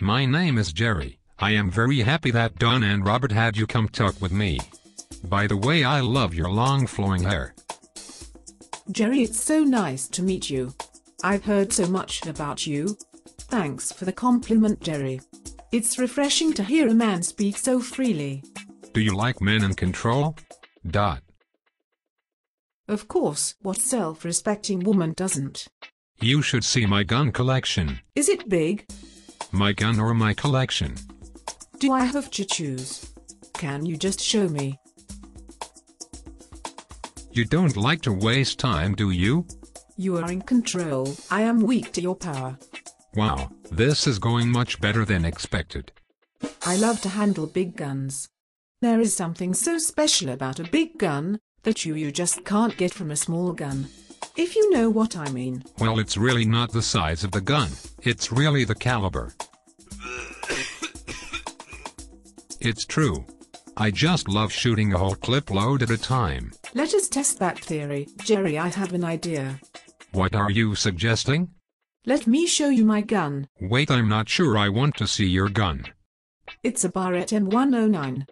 My name is Jerry. I am very happy that Don and Robert had you come talk with me. By the way, I love your long flowing hair. Jerry, it's so nice to meet you. I've heard so much about you. Thanks for the compliment, Jerry. It's refreshing to hear a man speak so freely. Do you like men in control? Of course, what self-respecting woman doesn't? You should see my gun collection. Is it big? My gun or my collection? Do I have to choose? Can you just show me? You don't like to waste time, do you? You are in control. I am weak to your power. Wow, this is going much better than expected. I love to handle big guns. There is something so special about a big gun that you just can't get from a small gun. If you know what I mean. Well, it's really not the size of the gun. It's really the caliber. It's true. I just love shooting a whole clip load at a time. Let us test that theory. Jerry, I have an idea. What are you suggesting? Let me show you my gun. Wait, I'm not sure I want to see your gun. It's a Barrett M109.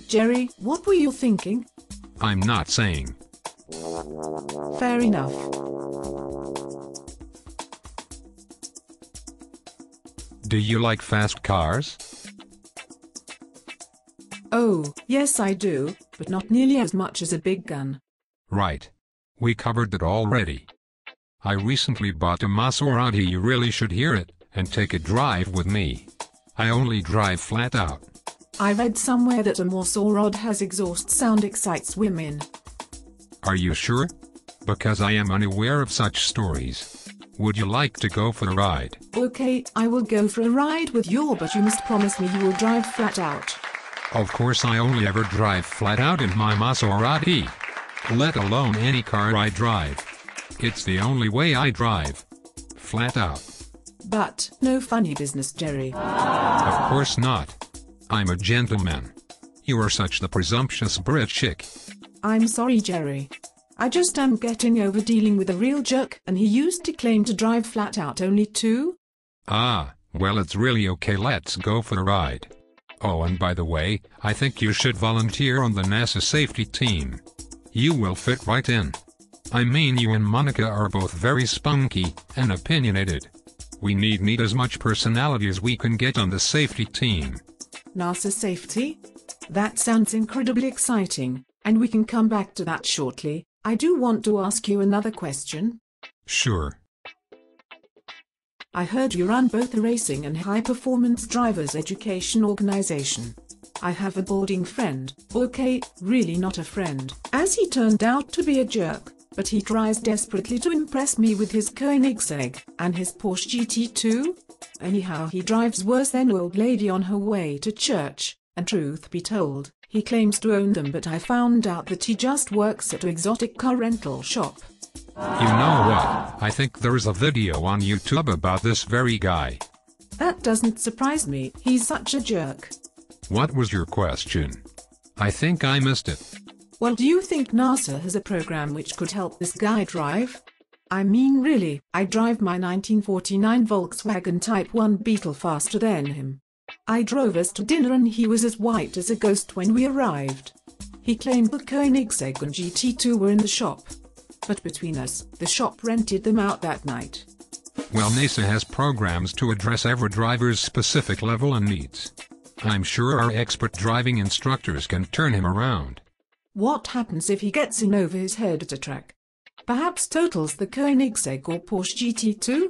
Jerry, what were you thinking? I'm not saying. Fair enough. Do you like fast cars? Oh, yes I do, but not nearly as much as a big gun. Right. We covered that already. I recently bought a Maserati. You really should hear it, and take a drive with me. I only drive flat out. I read somewhere that a Maserati has exhaust sound excites women. Are you sure? Because I am unaware of such stories. Would you like to go for a ride? Okay, I will go for a ride with you, but you must promise me you will drive flat out. Of course, I only ever drive flat out in my Maserati. Let alone any car I drive. It's the only way I drive. Flat out. But, no funny business, Jerry. Of course not. I'm a gentleman. You are such the presumptuous Brit chick. I'm sorry, Jerry. I just am getting over dealing with a real jerk, and he used to claim to drive flat out only too. Ah, well, it's really okay. Let's go for a ride. Oh, and by the way, I think you should volunteer on the NASA safety team. You will fit right in. I mean, you and Monica are both very spunky and opinionated. We need as much personality as we can get on the safety team. NASA safety? That sounds incredibly exciting, and we can come back to that shortly. I do want to ask you another question. Sure. I heard you run both a racing and high-performance drivers education organization. I have a boarding friend, okay, really not a friend, as he turned out to be a jerk, but he tries desperately to impress me with his Koenigsegg and his Porsche GT2. Anyhow, he drives worse than an old lady on her way to church, and truth be told, he claims to own them, but I found out that he just works at an exotic car rental shop. You know what? I think there is a video on YouTube about this very guy. That doesn't surprise me, he's such a jerk. What was your question? I think I missed it. Well, do you think NASA has a program which could help this guy drive? I mean, really, I drive my 1949 Volkswagen Type 1 Beetle faster than him. I drove us to dinner and he was as white as a ghost when we arrived. He claimed the Koenigsegg and GT2 were in the shop. But between us, the shop rented them out that night. Well, NASA has programs to address every driver's specific level and needs. I'm sure our expert driving instructors can turn him around. What happens if he gets in over his head at a track? Perhaps totals the Koenigsegg or Porsche GT2?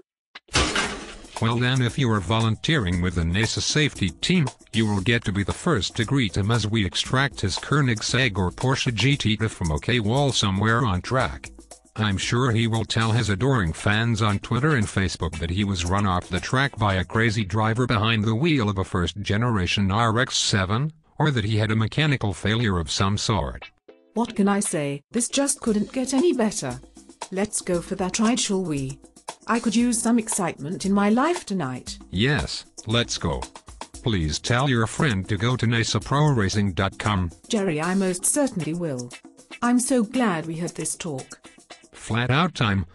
Well then, if you are volunteering with the NASA safety team, you will get to be the first to greet him as we extract his Koenigsegg or Porsche GT2 from a wall somewhere on track. I'm sure he will tell his adoring fans on Twitter and Facebook that he was run off the track by a crazy driver behind the wheel of a first-generation RX-7, or that he had a mechanical failure of some sort. What can I say? This just couldn't get any better. Let's go for that ride, shall we? I could use some excitement in my life tonight. Yes, let's go. Please tell your friend to go to nasaproracing.com. Jerry, I most certainly will. I'm so glad we had this talk. Flat out time.